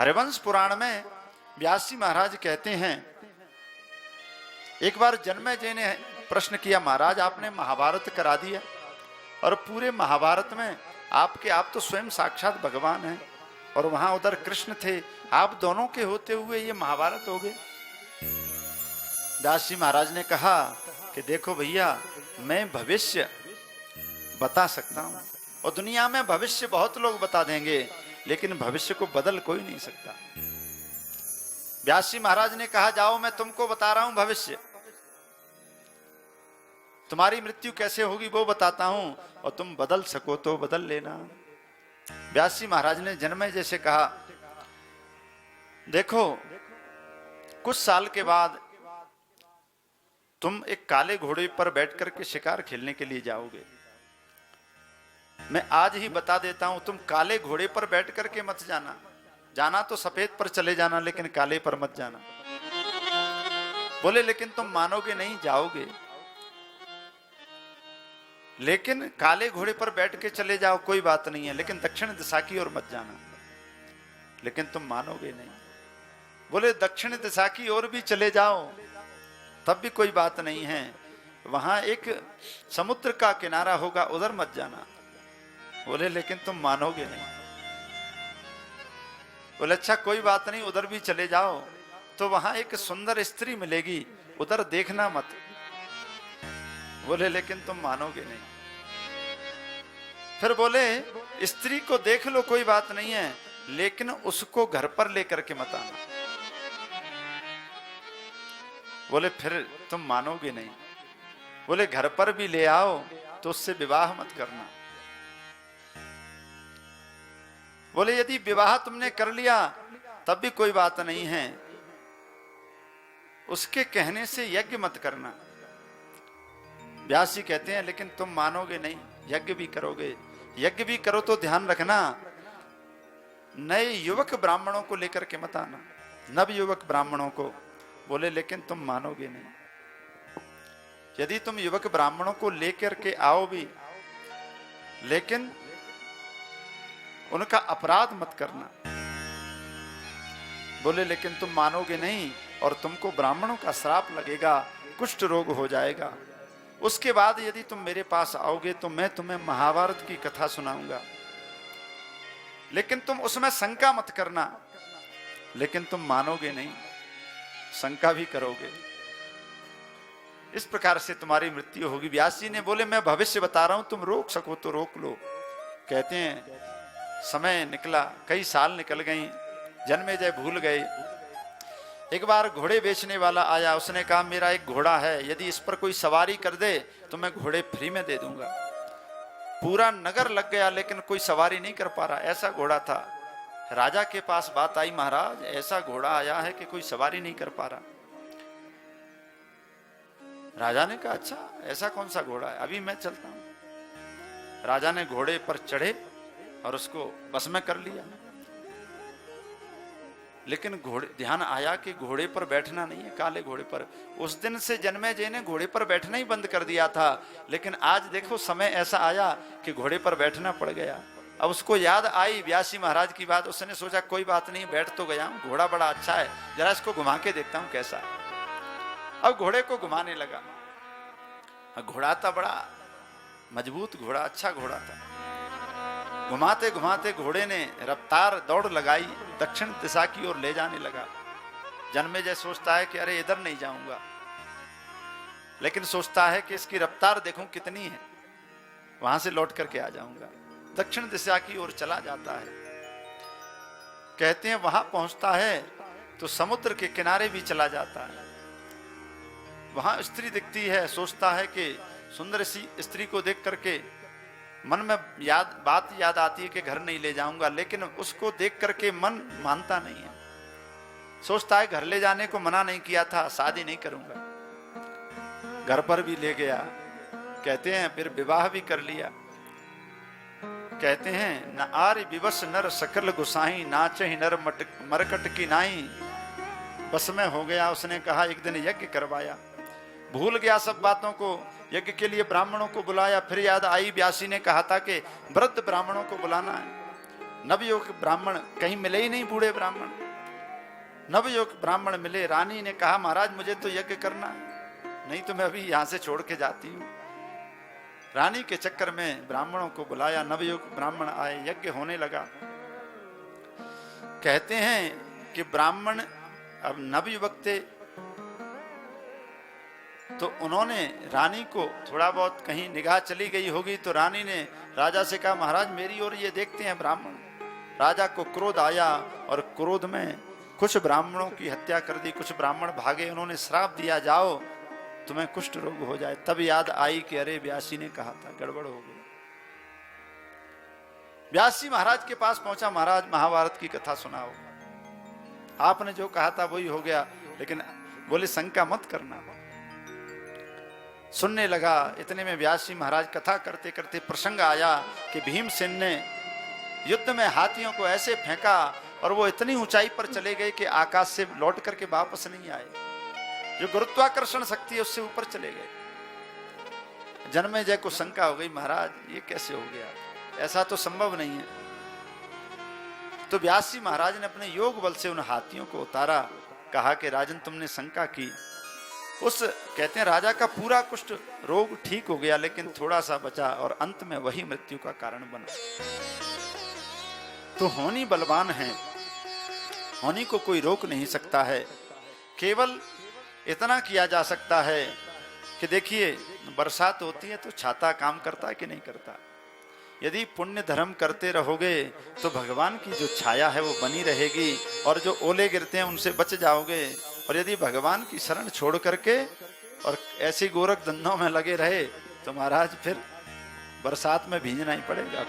हरिवंश पुराण में व्यास जी महाराज कहते हैं, एक बार जन्मेजय ने प्रश्न किया, महाराज आपने महाभारत करा दिया और पूरे महाभारत में आप तो स्वयं साक्षात भगवान हैं और वहां उधर कृष्ण थे, आप दोनों के होते हुए ये महाभारत हो गए। व्यास जी महाराज ने कहा कि देखो भैया, मैं भविष्य बता सकता हूं और दुनिया में भविष्य बहुत लोग बता देंगे, लेकिन भविष्य को बदल कोई नहीं सकता। व्यास जी महाराज ने कहा, जाओ मैं तुमको बता रहा हूं भविष्य, तुम्हारी मृत्यु कैसे होगी वो बताता हूं और तुम बदल सको तो बदल लेना। व्यास जी महाराज ने जन्मेजय से कहा, देखो कुछ साल के बाद तुम एक काले घोड़े पर बैठ करके शिकार खेलने के लिए जाओगे। मैं आज ही बता देता हूं, तुम काले घोड़े पर बैठ करके मत जाना, जाना तो सफेद पर चले जाना, लेकिन काले पर मत जाना। बोले लेकिन तुम मानोगे नहीं, जाओगे, लेकिन काले घोड़े पर बैठ के चले जाओ कोई बात नहीं है, लेकिन दक्षिण दिशा की ओर मत जाना। लेकिन तुम मानोगे नहीं। बोले दक्षिण दिशा की ओर भी चले जाओ तब भी कोई बात नहीं है, वहां एक समुद्र का किनारा होगा, उधर मत जाना। बोले लेकिन तुम मानोगे नहीं। बोले अच्छा कोई बात नहीं, उधर भी चले जाओ तो वहां एक सुंदर स्त्री मिलेगी, उधर देखना मत। बोले लेकिन तुम मानोगे नहीं। फिर बोले स्त्री को देख लो कोई बात नहीं है, लेकिन उसको घर पर लेकर के मत आना। बोले फिर तुम मानोगे नहीं। बोले घर पर भी ले आओ तो उससे विवाह मत करना। बोले यदि विवाह तुमने कर लिया तब भी कोई बात नहीं है, उसके कहने से यज्ञ मत करना। व्यास जी कहते हैं लेकिन तुम मानोगे नहीं, यज्ञ भी करोगे। यज्ञ भी करो तो ध्यान रखना, नए युवक ब्राह्मणों को लेकर के मत आना, नव युवक ब्राह्मणों को। बोले लेकिन तुम मानोगे नहीं। यदि तुम युवक ब्राह्मणों को लेकर के आओ भी, लेकिन उनका अपराध मत करना। बोले लेकिन तुम मानोगे नहीं और तुमको ब्राह्मणों का श्राप लगेगा, कुष्ठ रोग हो जाएगा। उसके बाद यदि तुम मेरे पास आओगे तो मैं तुम्हें महाभारत की कथा सुनाऊंगा, लेकिन तुम उसमें शंका मत करना। लेकिन तुम मानोगे नहीं, शंका भी करोगे, इस प्रकार से तुम्हारी मृत्यु होगी। व्यास जी ने बोले मैं भविष्य बता रहा हूं, तुम रोक सको तो रोक लो। कहते हैं समय निकला, कई साल निकल गई, जन्मेजय भूल गए। एक बार घोड़े बेचने वाला आया, उसने कहा मेरा एक घोड़ा है, यदि इस पर कोई सवारी कर दे तो मैं घोड़े फ्री में दे दूंगा। पूरा नगर लग गया लेकिन कोई सवारी नहीं कर पा रहा, ऐसा घोड़ा था। राजा के पास बात आई, महाराज ऐसा घोड़ा आया है कि कोई सवारी नहीं कर पा रहा। राजा ने कहा अच्छा ऐसा कौन सा घोड़ा है, अभी मैं चलता हूं। राजा ने घोड़े पर चढ़े और उसको बस में कर लिया। लेकिन घोड़े ध्यान आया कि घोड़े पर बैठना नहीं है, काले घोड़े पर। उस दिन से जन्मेजय ने घोड़े पर बैठना ही बंद कर दिया था, लेकिन आज देखो समय ऐसा आया कि घोड़े पर बैठना पड़ गया। अब उसको याद आई व्यास जी महाराज की बात, उसने सोचा कोई बात नहीं, बैठ तो गया हूं, घोड़ा बड़ा अच्छा है, जरा इसको घुमा के देखता हूं कैसा है। अब घोड़े को घुमाने लगा। घोड़ा था बड़ा मजबूत घोड़ा, अच्छा घोड़ा था। घुमाते घुमाते घोड़े ने रफ्तार दौड़ लगाई, दक्षिण दिशा की ओर ले जाने लगा। जन्मेजय सोचता है कि अरे इधर नहीं जाऊंगा, लेकिन सोचता है कि इसकी रफ्तार देखूं कितनी है, वहां से लौट करके आ जाऊंगा। दक्षिण दिशा की ओर चला जाता है। कहते हैं वहां पहुंचता है तो समुद्र के किनारे भी चला जाता है। वहां स्त्री दिखती है, सोचता है कि सुंदर सी स्त्री को देख करके मन में बात याद आती है कि घर नहीं ले जाऊंगा, लेकिन उसको देख करके मन मानता नहीं है। सोचता है घर ले जाने को मना नहीं किया था, शादी नहीं करूंगा। घर पर भी ले गया। कहते हैं फिर विवाह भी कर लिया। कहते हैं न आर्य विवश नर सकल गुसाई, नाचहि नर मरकट की नाई। बस में हो गया। उसने कहा एक दिन यज्ञ करवाया, भूल गया सब बातों को। यज्ञ के लिए ब्राह्मणों को बुलाया, फिर याद आई व्यासी ने कहा था कि वृद्ध ब्राह्मणों को बुलाना है। नवयुवक ब्राह्मण कहीं मिले ही नहीं, बूढ़े ब्राह्मण। नवयुवक ब्राह्मण मिले, रानी ने कहा महाराज मुझे तो यज्ञ करना है, नहीं तो मैं अभी यहां से छोड़ के जाती हूं। रानी के चक्कर में ब्राह्मणों को बुलाया, नवयुवक ब्राह्मण आए, यज्ञ होने लगा। कहते हैं कि ब्राह्मण अब नवयुवक थे तो उन्होंने रानी को थोड़ा बहुत कहीं निगाह चली गई होगी तो रानी ने राजा से कहा महाराज मेरी ओर ये देखते हैं ब्राह्मण। राजा को क्रोध आया और क्रोध में कुछ ब्राह्मणों की हत्या कर दी, कुछ ब्राह्मण भागे, उन्होंने श्राप दिया जाओ तुम्हें कुष्ठ रोग हो जाए। तब याद आई कि अरे व्यासी ने कहा था, गड़बड़ हो गई। व्यासी महाराज के पास पहुंचा, महाराज महाभारत की कथा सुनाओ, आपने जो कहा था वही हो गया, लेकिन बोले शंका मत करना। सुनने लगा। इतने में व्यासी महाराज कथा करते करते प्रसंग आया कि भीमसेन ने युद्ध में हाथियों को ऐसे फेंका और वो इतनी ऊंचाई पर चले गए कि आकाश से लौट करके वापस नहीं आए। जो गुरुत्वाकर्षण शक्ति है उससे ऊपर चले गए। जन्मेजय को शंका हो गई, महाराज ये कैसे हो गया, ऐसा तो संभव नहीं है। तो व्यासी महाराज ने अपने योग बल से उन हाथियों को उतारा। कहा कि राजन तुमने शंका की, उस कहते हैं राजा का पूरा कुष्ठ रोग ठीक हो गया, लेकिन थोड़ा सा बचा और अंत में वही मृत्यु का कारण बना। तो होनी बलवान है, होनी को कोई रोक नहीं सकता है। केवल इतना किया जा सकता है कि देखिए बरसात होती है तो छाता काम करता है कि नहीं करता। यदि पुण्य धर्म करते रहोगे तो भगवान की जो छाया है वो बनी रहेगी और जो ओले गिरते हैं उनसे बच जाओगे। और यदि भगवान की शरण छोड़ करके और ऐसी गोरख धंधों में लगे रहे तो महाराज फिर बरसात में भींजना ही पड़ेगा।